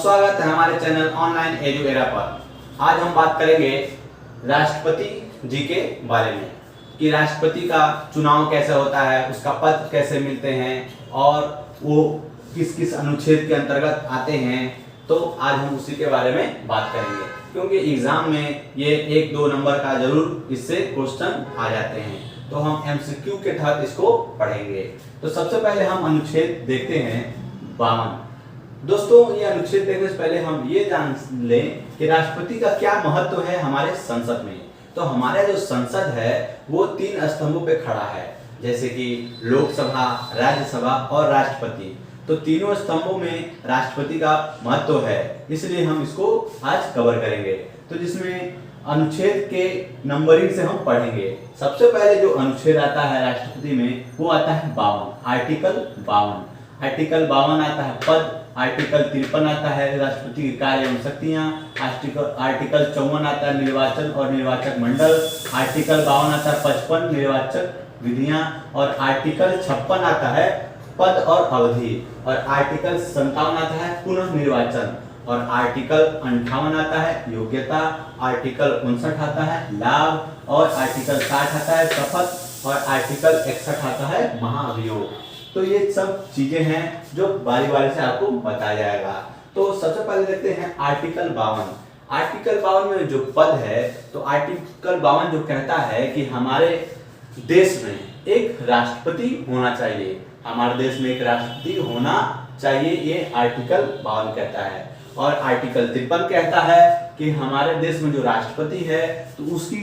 स्वागत है हमारे चैनल ऑनलाइन एजू एरा पर। आज हम बात करेंगे राष्ट्रपति जी के बारे में कि राष्ट्रपति का चुनाव कैसे होता है, उसका पद कैसे मिलते हैं और वो किस किस अनुच्छेद के अंतर्गत आते हैं। तो आज हम उसी के बारे में बात करेंगे, क्योंकि एग्जाम में ये 1-2 नंबर का जरूर इससे क्वेश्चन आ जाते हैं। तो हम एमसीक्यू के तहत इसको पढ़ेंगे। तो सबसे पहले हम अनुच्छेद देखते हैं 52। दोस्तों, ये अनुच्छेद देखने से पहले हम ये जान लें कि राष्ट्रपति का क्या महत्व है हमारे संसद में। तो हमारा जो संसद है वो 3 स्तंभों पे खड़ा है, जैसे कि लोकसभा, राज्यसभा और राष्ट्रपति। तो तीनों स्तंभों में राष्ट्रपति का महत्व है, इसलिए हम इसको आज कवर करेंगे। तो जिसमें अनुच्छेद के नंबरिंग से हम पढ़ेंगे। सबसे पहले जो अनुच्छेद आता है राष्ट्रपति में वो आता है 52, आर्टिकल 52। आर्टिकल 52 आता है पद, आर्टिकल 53 आता है राष्ट्रपति के कार्य एवं शक्तियां, आर्टिकल 54 आता है निर्वाचन और निर्वाचक मंडल, आर्टिकल 52 आता है 55 निर्वाचक विधियां और आर्टिकल 56 आता है पद और अवधि और आर्टिकल 57 आता है पुनः निर्वाचन और आर्टिकल 58 आता है योग्यता, आर्टिकल 59 आता है लाभ और आर्टिकल 60 आता है शपथ और आर्टिकल 61 आता है महाभियोग। तो ये सब चीजें हैं जो बारी बारी से आपको बताया जाएगा। तो सबसे पहले देखते हैं आर्टिकल 52। आर्टिकल 52 में जो पद है, तो आर्टिकल 52 जो कहता है कि हमारे देश में एक राष्ट्रपति होना चाहिए, हमारे देश में एक राष्ट्रपति होना चाहिए, ये आर्टिकल 52 कहता है। और आर्टिकल 53 कहता है कि हमारे देश में जो राष्ट्रपति है तो उसकी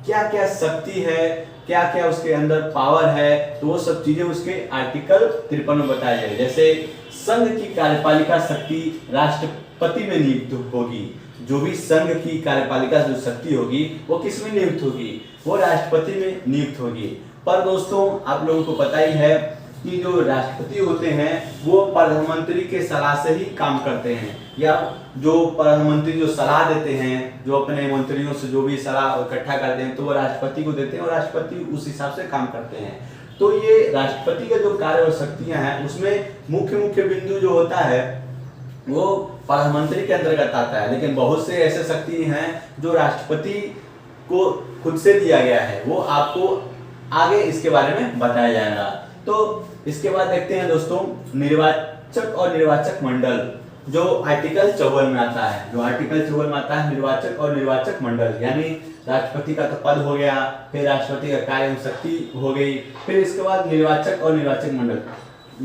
क्या क्या शक्ति है, क्या क्या उसके अंदर पावर है, तो वो सब चीजें उसके आर्टिकल 53 में बताई जाए। जैसे संघ की कार्यपालिका शक्ति राष्ट्रपति में नियुक्त होगी, जो भी संघ की कार्यपालिका जो शक्ति होगी वो किस में नियुक्त होगी, वो राष्ट्रपति में नियुक्त होगी। पर दोस्तों, आप लोगों को पता ही है कि जो राष्ट्रपति होते हैं वो प्रधानमंत्री के सलाह से ही काम करते हैं, या जो प्रधानमंत्री जो सलाह देते हैं, जो अपने मंत्रियों से जो भी सलाह इकट्ठा करते हैं, तो वो राष्ट्रपति को देते हैं और राष्ट्रपति उस हिसाब से काम करते हैं। तो ये राष्ट्रपति के जो कार्य और शक्तियां हैं उसमें मुख्य बिंदु जो होता है वो प्रधानमंत्री के अंतर्गत आता है, लेकिन बहुत से ऐसे शक्ति हैं जो राष्ट्रपति को खुद से दिया गया है, वो आपको आगे इसके बारे में बताया जाएगा। तो इसके बाद देखते हैं दोस्तों निर्वाचक और निर्वाचक मंडल, जो आर्टिकल 54 में आता है। जो आर्टिकल 54 में आता है निर्वाचक और निर्वाचक मंडल, यानी राष्ट्रपति का तो पद हो गया, फिर राष्ट्रपति का कार्य शक्ति हो गई, फिर इसके बाद निर्वाचक और निर्वाचक मंडल,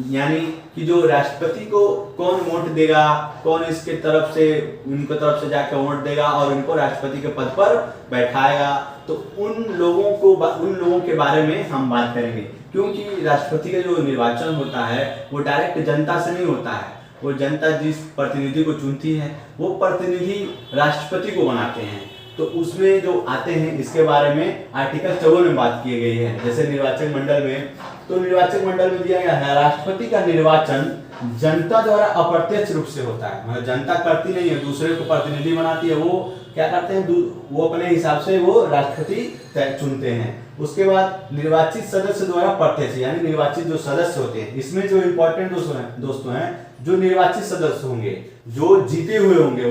यानी कि जो राष्ट्रपति को कौन वोट देगा, कौन इसके तरफ से उनके तरफ से जाकर वोट देगा और उनको राष्ट्रपति के पद पर बैठाएगा। तो उन लोगों के बारे में हम बात करेंगे, क्योंकि राष्ट्रपति का जो निर्वाचन होता है वो डायरेक्ट जनता से नहीं होता है। वो जनता जिस प्रतिनिधि को चुनती है वो प्रतिनिधि राष्ट्रपति को बनाते हैं। तो उसमें जो आते हैं इसके बारे में आर्टिकल 54 में बात की गई है। जैसे निर्वाचक मंडल में, तो निर्वाचक मंडल में दिया गया है राष्ट्रपति का निर्वाचन जनता द्वारा अप्रत्यक्ष रूप से होता है, मतलब जनता करती नहीं है, दूसरे को प्रतिनिधि बनाती है। वो क्या करते हैं, वो अपने हिसाब से वो राष्ट्रपति चुनते हैं। उसके बाद निर्वाचित सदस्य द्वारा प्रत्यक्ष, यानी निर्वाचित जो सदस्य होते हैं, इसमें जो इम्पोर्टेंट दोस्तों हैं जो निर्वाचित सदस्य होंगे, जो जीते हुए होंगे,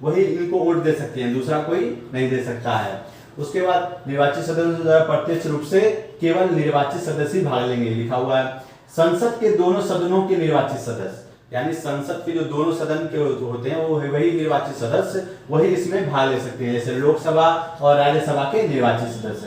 वही इनको वोट दे सकते हैं, दूसरा कोई नहीं दे सकता है। उसके बाद निर्वाचित सदस्य द्वारा प्रत्यक्ष रूप से केवल निर्वाचित सदस्य ही भाग लेंगे, लिखा हुआ है। संसद के दोनों सदनों के निर्वाचित सदस्य, यानी संसद के जो दोनों सदन के होते हैं वो वही निर्वाचित सदस्य वही इसमें भाग ले सकते हैं, जैसे लोकसभा और राज्यसभा के निर्वाचित सदस्य।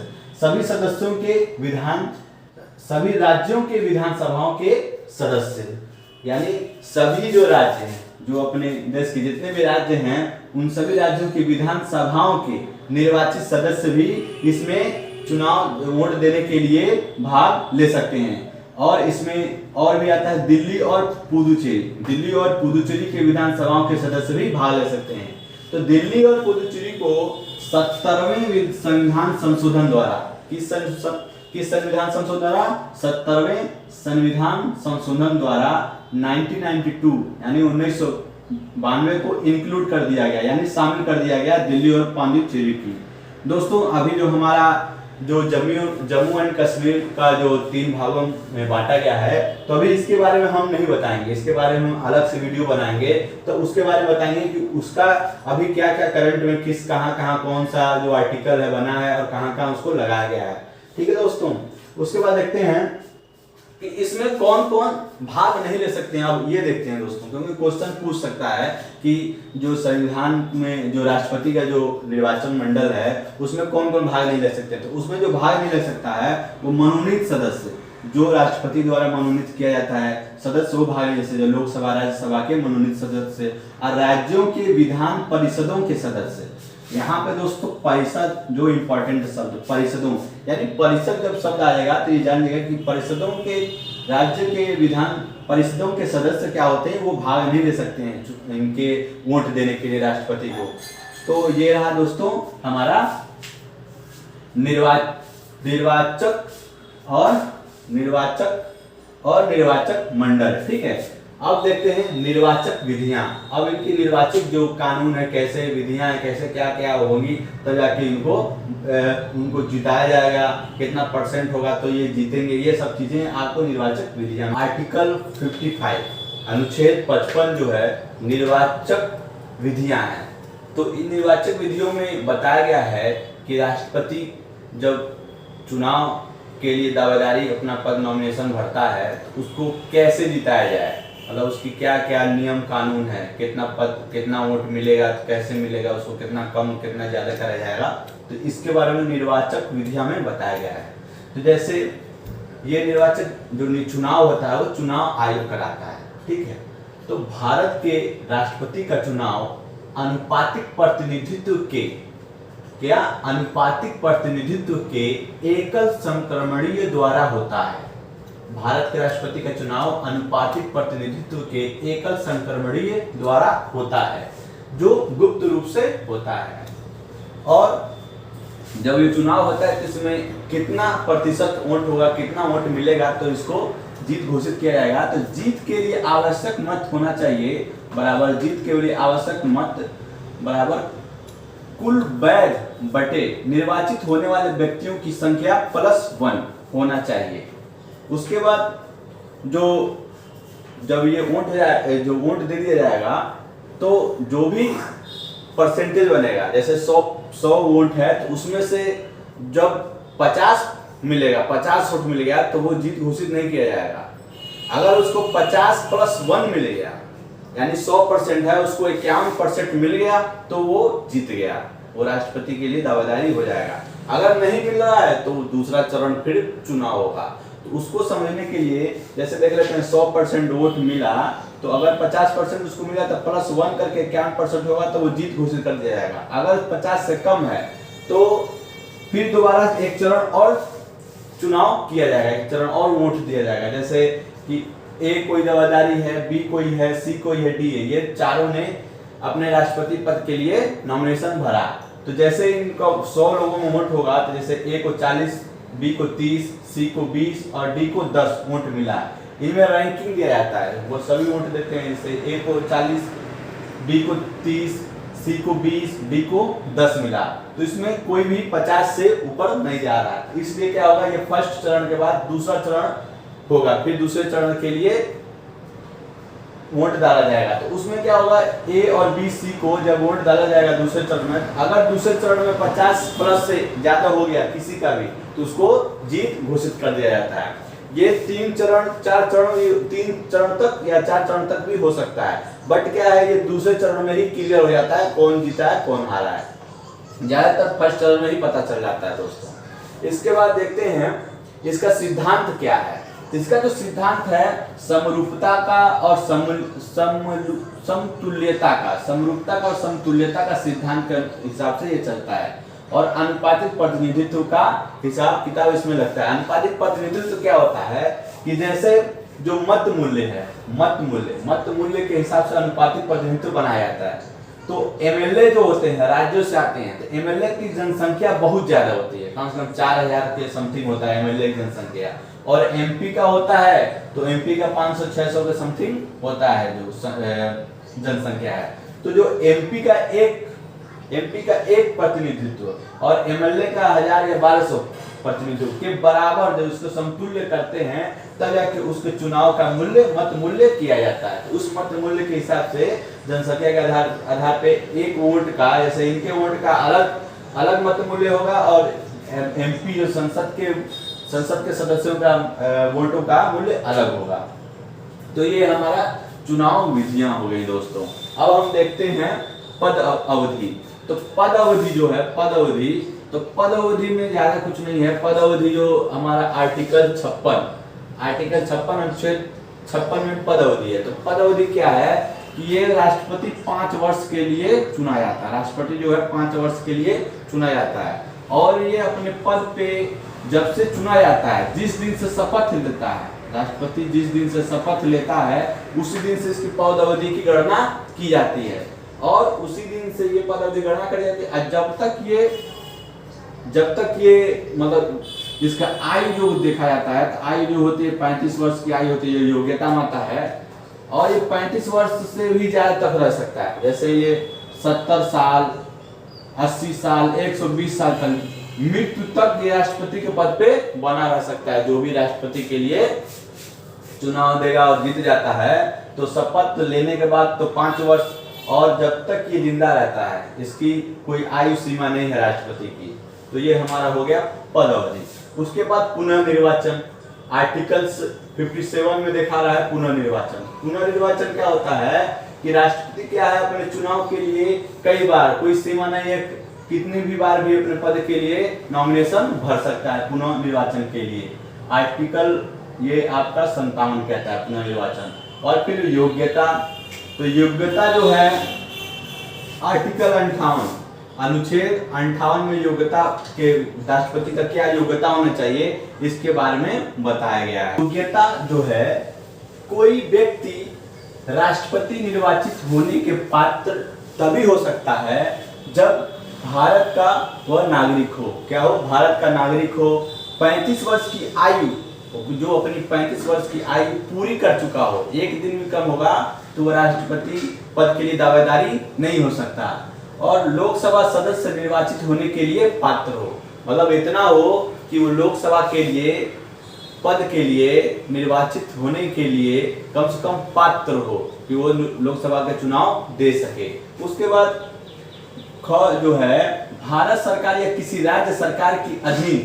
सभी राज्यों के विधानसभाओं के सदस्य, यानी सभी जो राज्य हैं, जो अपने देश के जितने भी राज्य हैं, उन सभी राज्यों की विधानसभाओं के निर्वाचित सदस्य भी इसमें चुनाव वोट देने के लिए भाग ले सकते हैं। और इसमें और भी आता है दिल्ली और पुदुचेरी के विधानसभाओं के सदस्य भी भाग ले सकते हैं। तो दिल्ली और पुदुचेरी को 70वें संविधान संशोधन द्वारा, किस संविधान संशोधन द्वारा, 70वें संविधान संशोधन द्वारा 1992 यानी 1992 को इंक्लूड कर दिया गया, यानी शामिल कर दिया गया दिल्ली और पुदुचेरी की। दोस्तों, अभी जो हमारा जो जम्मू एंड कश्मीर का जो 3 भागों में बांटा गया है, तो अभी इसके बारे में हम नहीं बताएंगे, इसके बारे में हम अलग से वीडियो बनाएंगे, तो उसके बारे में बताएंगे कि उसका अभी क्या क्या करंट में किस कहाँ कौन सा जो आर्टिकल है बना है और कहाँ उसको लगाया गया है। ठीक है दोस्तों, उसके बाद देखते हैं कि इसमें कौन कौन भाग नहीं ले सकते हैं। अब ये देखते हैं दोस्तों, क्योंकि क्वेश्चन पूछ सकता है कि जो संविधान में जो राष्ट्रपति का जो निर्वाचन मंडल है उसमें कौन कौन भाग नहीं ले सकते। तो उसमें जो भाग नहीं ले सकता है वो मनोनीत सदस्य, जो राष्ट्रपति द्वारा मनोनीत किया जाता है सदस्य, वो भाग नहीं, जैसे जो लोकसभा राज्यसभा के मनोनीत सदस्य और राज्यों के विधान परिषदों के सदस्य। यहाँ पे दोस्तों परिषद जो इम्पोर्टेंट शब्द, परिषदों यानी परिषद जब शब्द आएगा तो ये जान लीजिएगा कि परिषदों के, राज्य के विधान परिषदों के सदस्य क्या होते हैं, वो भाग नहीं ले सकते हैं इनके वोट देने के लिए राष्ट्रपति को। तो ये रहा दोस्तों हमारा निर्वाचक मंडल। ठीक है, अब देखते हैं निर्वाचक विधियां। अब इनकी निर्वाचित जो कानून है, कैसे विधियां है, कैसे क्या क्या होगी, तब जाके उनको जिताया जाएगा, कितना % होगा तो ये जीतेंगे, ये सब चीजें आपको निर्वाचक विधियां। आर्टिकल 55 अनुच्छेद 55 जो है निर्वाचक विधियां है। तो इन निर्वाचक विधियों में बताया गया है कि राष्ट्रपति जब चुनाव के लिए दावेदारी अपना पद नॉमिनेशन भरता है तो उसको कैसे जिताया जाए, मतलब उसकी क्या क्या नियम कानून है, कितना पद कितना वोट मिलेगा, कैसे मिलेगा, उसको कितना कम कितना ज्यादा करा जाएगा, तो इसके बारे में निर्वाचक विधियां में बताया गया है। तो जैसे ये निर्वाचक जो चुनाव होता है वो चुनाव आयोग कराता है। ठीक है, तो भारत के राष्ट्रपति का चुनाव अनुपातिक प्रतिनिधित्व के एकल संक्रमणीय द्वारा होता है। भारत के राष्ट्रपति का चुनाव अनुपातिक प्रतिनिधित्व के एकल संक्रमणीय द्वारा होता है, जो गुप्त रूप से होता है। और जब ये चुनाव होता है तो इसमें कितना प्रतिशत वोट होगा, कितना वोट मिलेगा, तो इसको जीत घोषित किया जाएगा। तो जीत के लिए आवश्यक मत होना चाहिए बराबर, जीत के लिए आवश्यक मत बराबर कुल वैध बटे निर्वाचित होने वाले व्यक्तियों की संख्या +1 होना चाहिए। उसके बाद जब ये वोट दे दिया जाएगा तो जो भी परसेंटेज बनेगा, जैसे 100 वोट है तो उसमें से जब 50 मिलेगा, 50 वोट मिल गया तो वो जीत घोषित नहीं किया जाएगा। अगर उसको 50 + 1 मिल गया यानी 100% है, उसको 51% मिल गया तो वो जीत गया, वो राष्ट्रपति के लिए दावेदारी हो जाएगा। अगर नहीं मिल रहा है तो दूसरा चरण फिर चुनाव होगा। तो उसको समझने के लिए जैसे देख लेते हैं 100% वोट मिला, तो अगर 50% उसको मिला तो +1 करके 51% होगा तो वो जीत घोषित कर दिया जाएगा। अगर 50 से कम है तो फिर दोबारा एक चरण और चुनाव किया जाएगा, एक चरण और वोट दिया जाएगा। जैसे कि ए कोई दावेदारी है, बी कोई है, सी कोई है, डी है, ये चारों ने अपने राष्ट्रपति पद के लिए नॉमिनेशन भरा। तो जैसे इनका 100 लोगों में वोट होगा तो जैसे ए को 40, बी को 30, सी को 20 और डी को 10 वोट मिला। इनमें रैंकिंग दिया जाता है, वो सभी वोट देते हैं। जैसे ए को 40, बी को 30, सी को 20, डी को 10 मिला, तो इसमें कोई भी 50 से ऊपर नहीं जा रहा है। इसलिए क्या होगा, ये फर्स्ट चरण के बाद दूसरा चरण होगा, फिर दूसरे चरण के लिए वोट डाला जाएगा। तो उसमें क्या होगा, ए और बी सी को जब वोट डाला जाएगा दूसरे चरण में, अगर दूसरे चरण में 50+ से ज्यादा हो गया किसी का भी तो उसको जीत घोषित कर दिया जाता है। ये 3 चरण 4 चरण 3 चरण तक या 4 चरण तक भी हो सकता है, बट क्या है ये दूसरे चरण में ही क्लियर हो जाता है कौन जीता है कौन हारा है। ज्यादातर फर्स्ट चरण में ही पता चल जाता है दोस्तों। इसके बाद देखते हैं इसका सिद्धांत क्या है। इसका जो सिद्धांत है समरूपता का और समतुल्यता का और समतुल्यता का सिद्धांत के हिसाब से ये चलता है। और अनुपातिक प्रतिनिधित्व का हिसाब किताब इसमें लगता है। अनुपातिक प्रतिनिधित्व क्या होता है कि जैसे जो मत मूल्य के हिसाब से अनुपातिक प्रतिनिधित्व बनाया जाता है। तो एमएलए जो होते हैं राज्यों से आते हैं, तो एमएलए की जनसंख्या बहुत ज्यादा होती है, कम से कम 4000 के समथिंग होता है एमएलए की जनसंख्या। और एमपी का होता है तो एमपी का 500-600 के समथिंग होता है जो जनसंख्या है। तो जो एमपी का एक प्रतिनिधित्व और एमएलए का 1000 या 1200 प्रतिनिधित्व के बराबर जब उसको समतुल्य करते हैं तब जाके उसके चुनाव का मूल्य मत मूल्य किया जाता है। तो उस मत मूल्य के हिसाब से जनसंख्या के आधार पे एक वोट का, जैसे इनके वोट का अलग अलग मत मूल्य होगा और एमपी जो संसद के सदस्यों का वोटों का मूल्य अलग होगा। तो ये हमारा चुनाव विधियां हो गई दोस्तों। अब हम देखते हैं पद अवधि। तो पद अवधि जो है पद अवधि में ज्यादा कुछ नहीं है। पद अवधि जो हमारा आर्टिकल 56 अनुच्छेद 56 में पद अवधि है। तो पद अवधि क्या है कि ये राष्ट्रपति 5 वर्ष के लिए चुना जाता है। राष्ट्रपति जो है 5 वर्ष के लिए चुना जाता है और ये अपने पद पे जब से चुना जाता है, जिस दिन से शपथ लेता है राष्ट्रपति, जिस दिन से शपथ लेता है उसी दिन से इसकी पद अवधि की गणना की जाती है और उसी दिन से ये पद अवधि गणना करी जाती है। जब तक ये मतलब इसका आयु जो देखा जाता है, तो आयु जो होती है 35 वर्ष की आयु होती है, जो योग्यता माता है, और ये 35 वर्ष से भी ज्यादा तक रह सकता है। जैसे ये 70 साल, 80 साल, 120 साल तक मृत्यु तक ये राष्ट्रपति के पद पे बना रह सकता है। जो भी राष्ट्रपति के लिए चुनाव देगा और जीत जाता है तो शपथ लेने के बाद तो 5 वर्ष, और जब तक ये जिंदा रहता है इसकी कोई आयु सीमा नहीं है राष्ट्रपति की। तो ये हमारा हो गया पद अवधि। उसके बाद पुनर्निर्वाचन, आर्टिकल्स 57 में देखा रहा है पुनर्निर्वाचन। पुनर्निर्वाचन क्या होता है कि राष्ट्रपति क्या है अपने चुनाव के लिए कई बार, कोई सीमा नहीं है, कितनी भी बार भी अपने पद के लिए नॉमिनेशन भर सकता है पुनर्निर्वाचन के लिए। आर्टिकल ये आपका 57 कहता है पुनर्निर्वाचन। और फिर योग्यता, तो योग्यता जो है आर्टिकल 58 अनुच्छेद 58 में योग्यता के राष्ट्रपति का क्या योग्यता होना चाहिए इसके बारे में बताया गया है। योग्यता जो है, कोई व्यक्ति राष्ट्रपति निर्वाचित होने के पात्र तभी हो सकता है जब भारत का वह नागरिक हो। क्या हो? भारत का नागरिक हो, 35 वर्ष की आयु, जो अपनी 35 वर्ष की आयु पूरी कर चुका हो, एक दिन भी कम होगा तो वह राष्ट्रपति पद के लिए दावेदारी नहीं हो सकता, और लोकसभा सदस्य निर्वाचित होने के लिए पात्र हो। मतलब इतना हो कि वो लोकसभा के लिए पद के लिए निर्वाचित होने के लिए कम से कम पात्र हो कि वो लोकसभा का चुनाव दे सके। उसके बाद जो है, भारत सरकार या किसी राज्य सरकार के अधीन,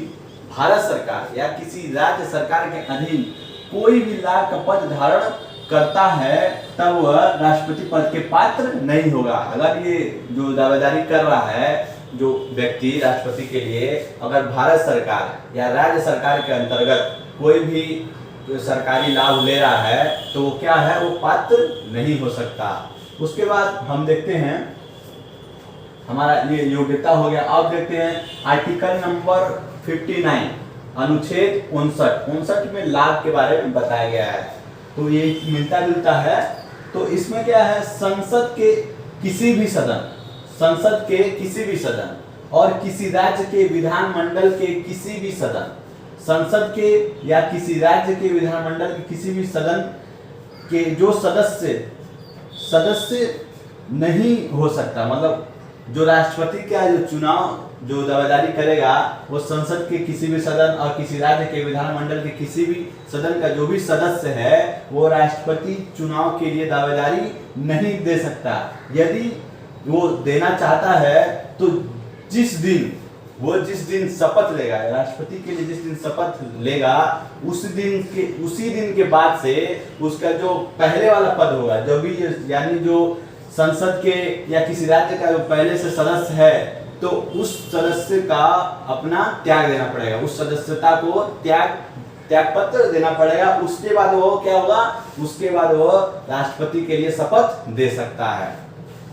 भारत सरकार या किसी राज्य सरकार के अधीन कोई भी लाभ का पद धारण करता है तब वह राष्ट्रपति पद के पात्र नहीं होगा। अगर ये जो दावेदारी कर रहा है जो व्यक्ति राष्ट्रपति के लिए, अगर भारत सरकार या राज्य सरकार के अंतर्गत कोई भी सरकारी लाभ ले रहा है तो वो क्या है, वो पात्र नहीं हो सकता। उसके बाद हम देखते हैं, हमारा ये योग्यता हो गया। अब देखते हैं आर्टिकल नंबर 59 अनुच्छेद 59 में लाभ के बारे में बताया गया है। तो ये मिलता जुलता है। तो इसमें क्या है, संसद के किसी भी सदन और किसी राज्य के विधानमंडल के किसी भी सदन, संसद के या किसी राज्य के विधानमंडल के किसी भी सदन के जो सदस्य नहीं हो सकता, मतलब जो राष्ट्रपति का जो चुनाव जो दावेदारी करेगा वो संसद के किसी भी सदन और किसी राज्य के विधानमंडल के किसी भी सदन का जो भी सदस्य है वो राष्ट्रपति चुनाव के लिए दावेदारी नहीं दे सकता। यदि वो देना चाहता है तो जिस दिन शपथ लेगा, राष्ट्रपति के लिए जिस दिन शपथ लेगा उसी दिन के बाद से उसका जो पहले वाला पद होगा, जो भी यानी जो संसद के या किसी राज्य का जो पहले से सदस्य है तो उस सदस्य का अपना त्याग देना पड़ेगा, उस सदस्यता को त्याग पत्र देना पड़ेगा। उसके बाद वो क्या होगा, उसके बाद वो राष्ट्रपति के लिए शपथ दे सकता है।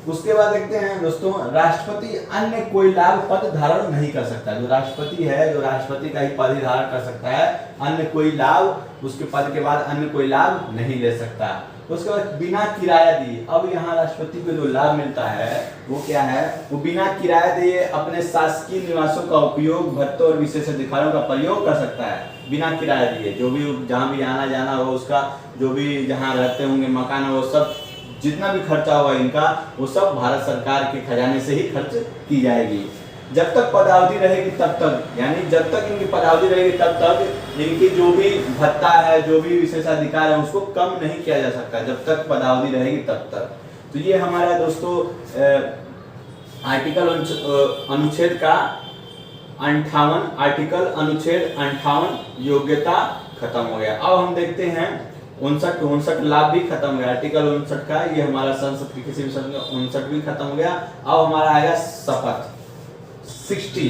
उसके बाद देखते हैं दोस्तों, राष्ट्रपति अन्य कोई लाभ पद धारण नहीं कर सकता। जो राष्ट्रपति है, जो राष्ट्रपति का ही पद ही धारण कर सकता है, अन्य कोई लाभ उसके पद के बाद अन्य कोई लाभ नहीं ले सकता। उसके बाद बिना किराया दिए, अब यहाँ राष्ट्रपति को जो लाभ मिलता है वो क्या है, वो बिना किराया दिए अपने शासकीय निवासों का उपयोग, भत्तों और विशेषाधिकारों का प्रयोग कर सकता है बिना किराया दिए। जो भी जहाँ भी आना जाना हो, उसका जो भी जहाँ रहते होंगे मकान हो, सब जितना भी खर्चा होगा इनका वो सब भारत सरकार के खजाने से ही खर्च की जाएगी। जब तक पदावधि रहेगी तब तक, यानी जब तक इनकी पदावधि रहेगी तब तक इनकी जो भी भत्ता है, जो भी विशेषाधिकार है, उसको कम नहीं किया जा सकता जब तक पदावधि रहेगी तब तक। तो ये हमारा दोस्तों आर्टिकल अनुच्छेद का 58, आर्टिकल अनुच्छेद 58 योग्यता खत्म हो गया। अब हम देखते हैं 59 लाभ भी खत्म हो गया। आर्टिकल 59 का ये हमारा संसद के किसी भी सदन का 59 भी खत्म हो गया। अब हमारा आएगा शपथ 60,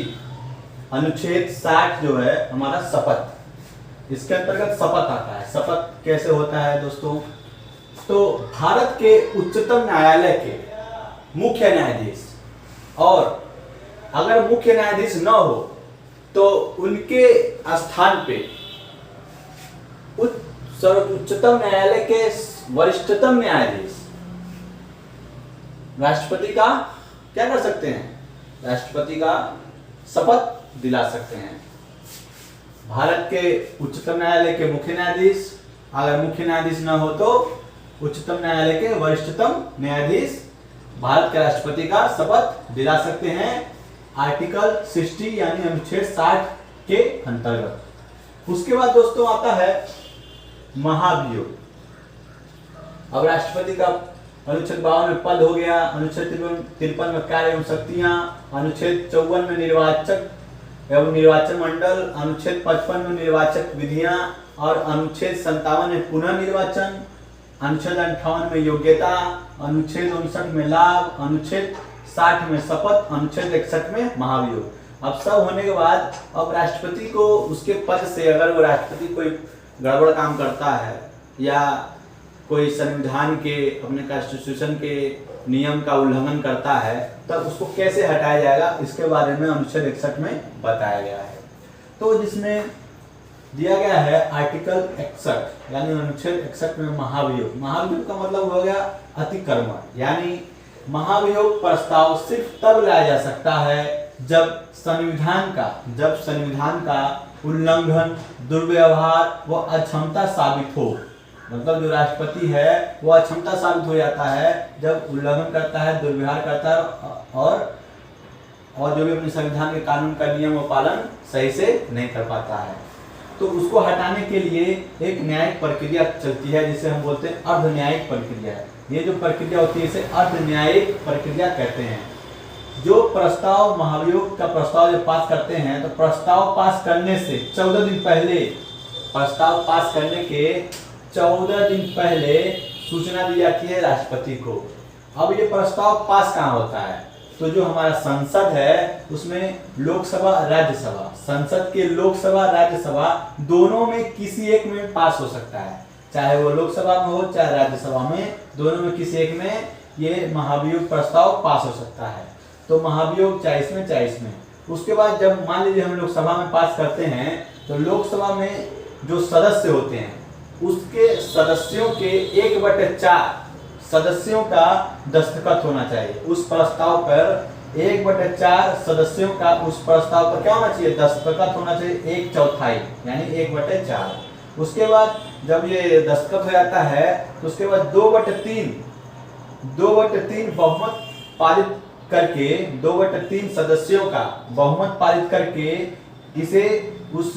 अनुच्छेद 60 जो है हमारा शपथ, इसके अंतर्गत शपथ आता है। शपथ कैसे होता है दोस्तों? तो भारत के उच्चतम न्यायालय के मुख्य न्यायाधीश, और अगर मुख्य न्यायाधीश न हो तो उनके स्थान पे उच्चतम न्यायालय के वरिष्ठतम न्यायाधीश राष्ट्रपति का क्या कर सकते हैं? राष्ट्रपति का शपथ दिला सकते हैं। भारत के उच्चतम न्यायालय के मुख्य न्यायाधीश, अगर मुख्य न्यायाधीश न हो तो उच्चतम न्यायालय के वरिष्ठतम न्यायाधीश भारत के राष्ट्रपति का शपथ दिला सकते हैं आर्टिकल 60 यानी अनुच्छेद 60 के अंतर्गत। उसके बाद दोस्तों आता है महाभियोग। अब राष्ट्रपति का अनुच्छेद 52 में पद हो गया, अनुच्छेद 53 में कार्य एवं शक्तियां, अनुच्छेद 54 में निर्वाचक एवं निर्वाचन मंडल, अनुच्छेद 55 में निर्वाचक विधियां, और अनुच्छेद 57 में पुनः निर्वाचन, अनुच्छेद 58 में योग्यता, अनुच्छेद 59 में लाभ, अनुच्छेद 60 में शपथ, अनुच्छेद 61 में महाभियोग। अब सब होने के बाद अब राष्ट्रपति को उसके पद से, अगर वो राष्ट्रपति कोई गड़बड़ काम करता है या कोई संविधान के, अपने कॉन्स्टिट्यूशन के नियम का उल्लंघन करता है, तब उसको कैसे हटाया जाएगा इसके बारे में अनुच्छेद 61 में बताया गया है। तो जिसमें दिया गया है आर्टिकल 61 यानी अनुच्छेद 61 में महाभियोग। महाभियोग का मतलब हो गया अतिक्रमण, यानी महाभियोग प्रस्ताव सिर्फ तब लाया जा सकता है जब संविधान का उल्लंघन, दुर्व्यवहार व अक्षमता साबित हो। मतलब जो राष्ट्रपति है वो अक्षमता साबित हो जाता है जब उल्लंघन करता है, दुर्व्यवहार करता है और जो भी अपने संविधान के कानून का नियम व पालन सही से नहीं कर पाता है। तो उसको हटाने के लिए एक न्यायिक प्रक्रिया चलती है जिसे हम बोलते हैं अर्ध न्यायिक प्रक्रिया। ये जो प्रक्रिया होती है इसे अर्ध न्यायिक प्रक्रिया कहते हैं। जो प्रस्ताव, महाभियोग का प्रस्ताव जब पास करते हैं तो प्रस्ताव पास करने से 14 दिन पहले, प्रस्ताव पास करने के 14 दिन पहले सूचना दी जाती है राष्ट्रपति को। अब ये प्रस्ताव पास कहाँ होता है? तो जो हमारा संसद है उसमें लोकसभा, राज्यसभा, संसद के लोकसभा, राज्यसभा दोनों में किसी एक में पास हो सकता है, चाहे वो लोकसभा में हो चाहे राज्यसभा में, दोनों में किसी एक में ये महाभियोग प्रस्ताव पास हो सकता है। तो महाभियोग चाहे इसमें। उसके बाद जब मान लीजिए हम लोकसभा में पास करते हैं तो लोकसभा में जो सदस्य होते हैं उसके सदस्यों के 1/4 सदस्यों का दस्तखत होना चाहिए उस प्रस्ताव पर। 1/4 सदस्यों का उस प्रस्ताव पर क्या होना चाहिए? दस्तखत होना चाहिए, 1/4 यानी 1/4। उसके बाद जब ये दस्तखत हो जाता है तो उसके बाद 2/3 बहुमत पारित करके, 2/3 सदस्यों का बहुमत पारित करके इसे, उस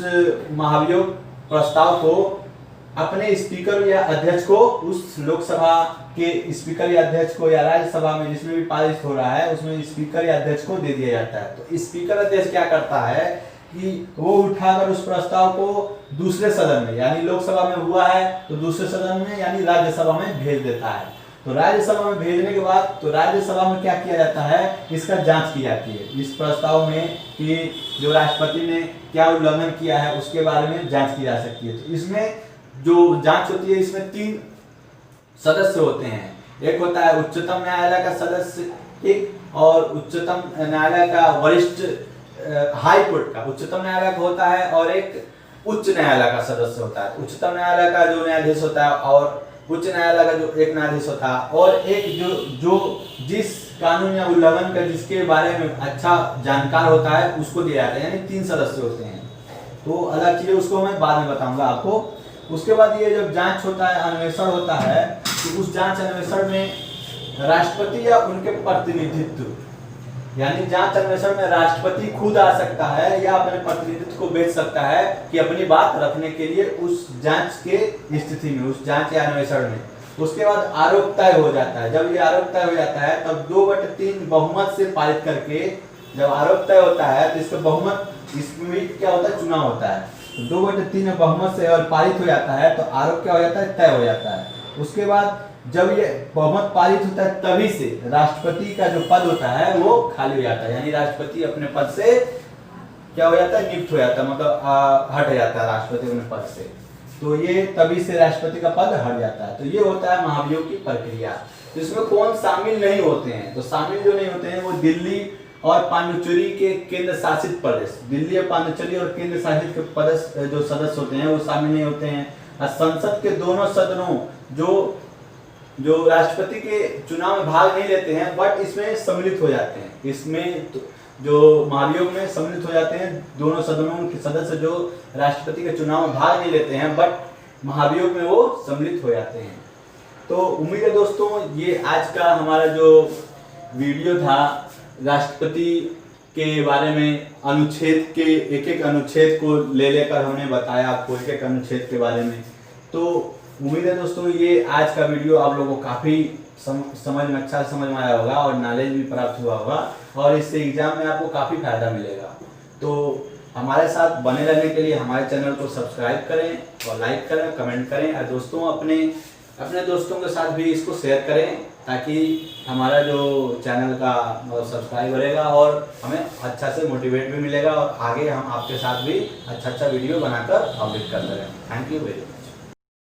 महाभियोग प्रस्ताव को अपने स्पीकर या अध्यक्ष को, उस लोकसभा के स्पीकर या अध्यक्ष को, या राज्यसभा में जिसमें भी पारित हो रहा है उसमें स्पीकर या अध्यक्ष को दे दिया जाता है। तो स्पीकर अध्यक्ष क्या करता है कि वो उठाकर उस प्रस्ताव को दूसरे सदन में, यानी लोकसभा में हुआ है तो दूसरे सदन में यानी राज्यसभा में भेज देता है। तो राज्यसभा में भेजने के बाद तो राज्यसभा में क्या किया जाता है? इसका जांच की जाती है इस प्रस्ताव में कि जो राष्ट्रपति ने क्या उल्लंघन किया है उसके बारे में जांच की जा सकती है। तो इसमें जो जांच होती है इसमें 3 सदस्य होते हैं। एक होता है उच्चतम न्यायालय का सदस्य एक, और उच्चतम न्यायालय का वरिष्ठ, हाई कोर्ट का उच्चतम न्यायालय का होता है, और एक उच्च न्यायालय का सदस्य होता है। उच्चतम न्यायालय का जो न्यायाधीश होता है और उच्च न्यायालय का जो एक न्यायाधीश होता है, और एक जो जिस कानून या उल्लंघन का जिसके बारे में अच्छा जानकार होता है उसको दिया जाता है, यानी 3 सदस्य होते हैं। तो अलग चीजें उसको मैं बाद में बताऊंगा आपको। उसके बाद ये जब जांच होता है, अन्वेषण होता है, तो उस जांच अन्वेषण में राष्ट्रपति या उनके प्रतिनिधित्व यानी जांच अन्वेषण में राष्ट्रपति खुद आ सकता है या अपने प्रतिनिधित्व को भेज सकता है कि अपनी बात रखने के लिए उस जांच के स्थिति में, उस जांच या अन्वेषण में। उसके बाद आरोप तय हो जाता है। जब ये आरोप तय हो जाता है तब 2/3 बहुमत से पारित करके, जब आरोप तय होता है तो इसका बहुमत, इसमें क्या होता है, चुनाव होता है। तो 2/3 बहुमत से और पारित हो जाता है तो आरोप क्या हो जाता है, तय हो जाता है। उसके बाद जब ये बहुमत पारित होता है तभी से राष्ट्रपति का जो पद होता है वो खाली हो जाता है, यानी राष्ट्रपति अपने पद से क्या हो जाता है, नियुक्त हो जाता है, मतलब हट जाता है राष्ट्रपति अपने पद से। तो ये तभी से राष्ट्रपति का पद हट जाता है। तो ये होता है महाभियोग की प्रक्रिया। तो इसमें कौन शामिल नहीं होते हैं, तो शामिल जो नहीं होते हैं वो दिल्ली और पांडिचेरी के केंद्र शासित प्रदेश, दिल्ली और पांडिचेरी और केंद्र शासित के प्रदेश जो सदस्य होते हैं वो शामिल नहीं होते हैं। और संसद के दोनों सदनों जो राष्ट्रपति के चुनाव में भाग नहीं लेते हैं बट इसमें सम्मिलित हो जाते हैं, इसमें जो महाभियोग में सम्मिलित हो जाते हैं दोनों सदनों के सदस्य जो राष्ट्रपति के चुनाव में भाग नहीं लेते हैं बट महाभियोग में वो सम्मिलित हो जाते हैं। तो उम्मीद है दोस्तों ये आज का हमारा जो वीडियो था राष्ट्रपति के बारे में, अनुच्छेद के एक अनुच्छेद को लेकर हमने बताया आपको एक अनुच्छेद के बारे में। तो उम्मीद है दोस्तों ये आज का वीडियो आप लोगों को काफ़ी समझ में अच्छा समझ में आया होगा और नॉलेज भी प्राप्त हुआ होगा और इससे एग्जाम में आपको काफ़ी फायदा मिलेगा। तो हमारे साथ बने रहने के लिए हमारे चैनल को सब्सक्राइब करें और लाइक करें, कमेंट करें और दोस्तों अपने दोस्तों के साथ भी इसको शेयर करें ताकि हमारा जो चैनल का सब्सक्राइब बढ़ेगा और हमें अच्छा से मोटिवेट भी मिलेगा और आगे हम आपके साथ भी अच्छा वीडियो बनाकर पब्लिश करते रहें। Thank you very much.